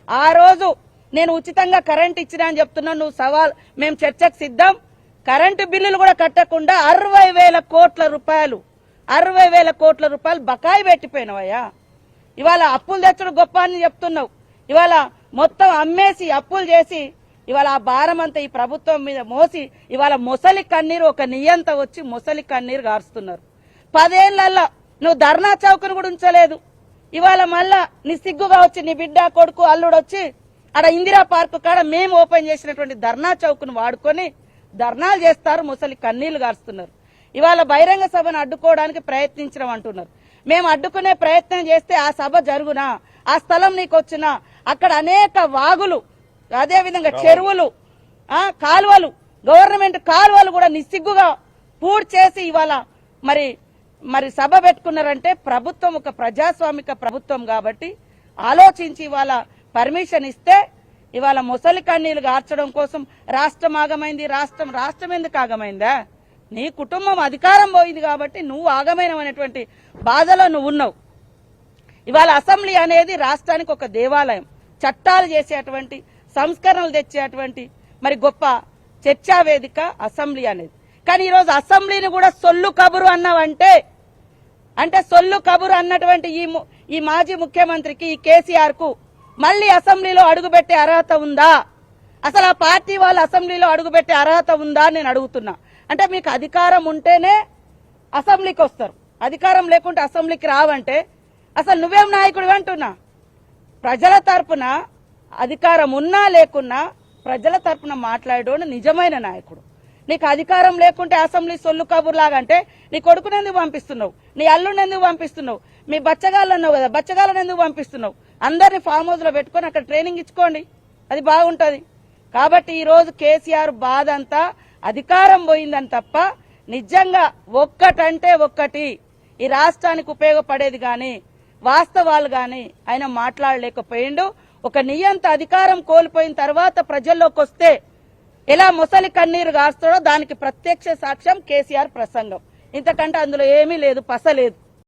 ఆ రోజు నేను ఉచితంగా కరెంట్ ఇచ్చినా అని చెప్తున్నా, నువ్వు సవాల్, మేము చర్చకు సిద్ధం. కరెంటు బిల్లులు కూడా కట్టకుండా 60,000 కోట్ల రూపాయలు 60,000 కోట్ల రూపాయలు బకాయి పెట్టిపోయినవయ్యా. ఇవాళ అప్పులు తెచ్చుడు గొప్ప అని చెప్తున్నావు. ఇవాళ మొత్తం అమ్మేసి అప్పులు చేసి ఇవాళ ఆ భారం అంతా ఈ ప్రభుత్వం మీద మోసి ఇవాళ మొసలి కన్నీరు, ఒక నియంత వచ్చి మొసలి కన్నీరు గారుస్తున్నారు. 10 ఏళ్లలో నువ్వు ధర్నా చౌకను కూడా ఉంచలేదు. ఇవాళ మళ్ళా నీ సిగ్గుగా వచ్చి నీ బిడ్డ కొడుకు అల్లుడు వచ్చి అక్కడ ఇందిరా పార్కు కాడ మేము ఓపెన్ చేసినటువంటి ధర్నా చౌకను వాడుకొని ధర్నాలు చేస్తారు, ముసలి కన్నీళ్లు గారుస్తున్నారు. ఇవాళ బహిరంగ సభను అడ్డుకోవడానికి ప్రయత్నించడం అంటున్నారు. మేము అడ్డుకునే ప్రయత్నం చేస్తే ఆ సభ జరుగునా, ఆ స్థలం నీకు వచ్చినా, అక్కడ అనేక వాగులు, అదేవిధంగా చెరువులు, కాలువలు, గవర్నమెంట్ కాలువలు కూడా నిస్సిగ్గుగా పూర్తి చేసి ఇవాళ మరి సభ పెట్టుకున్నారంటే ప్రభుత్వం ఒక ప్రజాస్వామిక ప్రభుత్వం కాబట్టి ఆలోచించి ఇవాళ పర్మిషన్ ఇస్తే ఇవాళ ముసలి కన్నీళ్లు గార్చడం కోసం రాష్ట్రం ఆగమైంది. రాష్ట్రం ఎందుకు ఆగమైందా? నీ కుటుంబం అధికారం పోయింది కాబట్టి నువ్వు ఆగమైనటువంటి బాధలో నువ్వు ఉన్నావు. ఇవాళ అసెంబ్లీ అనేది రాష్ట్రానికి ఒక దేవాలయం, చట్టాలు చేసేటువంటి, సంస్కరణలు తెచ్చేటువంటి మరి గొప్ప చర్చా వేదిక అసెంబ్లీ అనేది. కానీ ఈరోజు అసెంబ్లీని కూడా సొల్లు కబురు అన్నావంటే, అంటే సొల్లు కబురు అన్నటువంటి ఈ మాజీ ముఖ్యమంత్రికి, ఈ కేసీఆర్ కు మళ్లీ అసెంబ్లీలో అడుగుపెట్టే అర్హత ఉందా? అసలు ఆ పార్టీ వాళ్ళు అసెంబ్లీలో అడుగుపెట్టే అర్హత ఉందా నేను అడుగుతున్నా. అంటే మీకు అధికారం ఉంటేనే అసెంబ్లీకి వస్తారు, అధికారం లేకుంటే అసెంబ్లీకి రావంటే అసలు నువ్వేం నాయకుడు అంటున్నా? ప్రజల తరపున అధికారం ఉన్నా లేకున్నా ప్రజల తరపున మాట్లాడేటోడు నిజమైన నాయకుడు. నీకు అధికారం లేకుంటే అసెంబ్లీ సొల్లు కబుర్లాగా అంటే నీ కొడుకుని ఎందుకు పంపిస్తున్నావు? నీ అల్లుడిని ఎందుకు పంపిస్తున్నావు? మీ బచ్చగాళ్ళు అన్నావు కదా, బచ్చగాళ్ళని ఎందుకు పంపిస్తున్నావు? అందరినీ ఫామ్ హౌస్ లో పెట్టుకొని అక్కడ ట్రైనింగ్ ఇచ్చుకోండి, అది బాగుంటది. కాబట్టి ఈ రోజు కేసీఆర్ బాధ అంతా అధికారం పోయిందని తప్ప నిజంగా ఒక్కటంటే ఒక్కటి ఈ రాష్ట్రానికి ఉపయోగపడేది గాని వాస్తవాలు గాని ఆయన మాట్లాడలేకపోయిండు. ఒక నియంత అధికారం కోల్పోయిన తర్వాత ప్రజల్లోకి వస్తే ఎలా మొసలి కన్నీరు గాస్తాడో దానికి ప్రత్యక్ష సాక్ష్యం కేసీఆర్ ప్రసంగం. ఇంతకంటే అందులో ఏమీ లేదు, పసలేదు.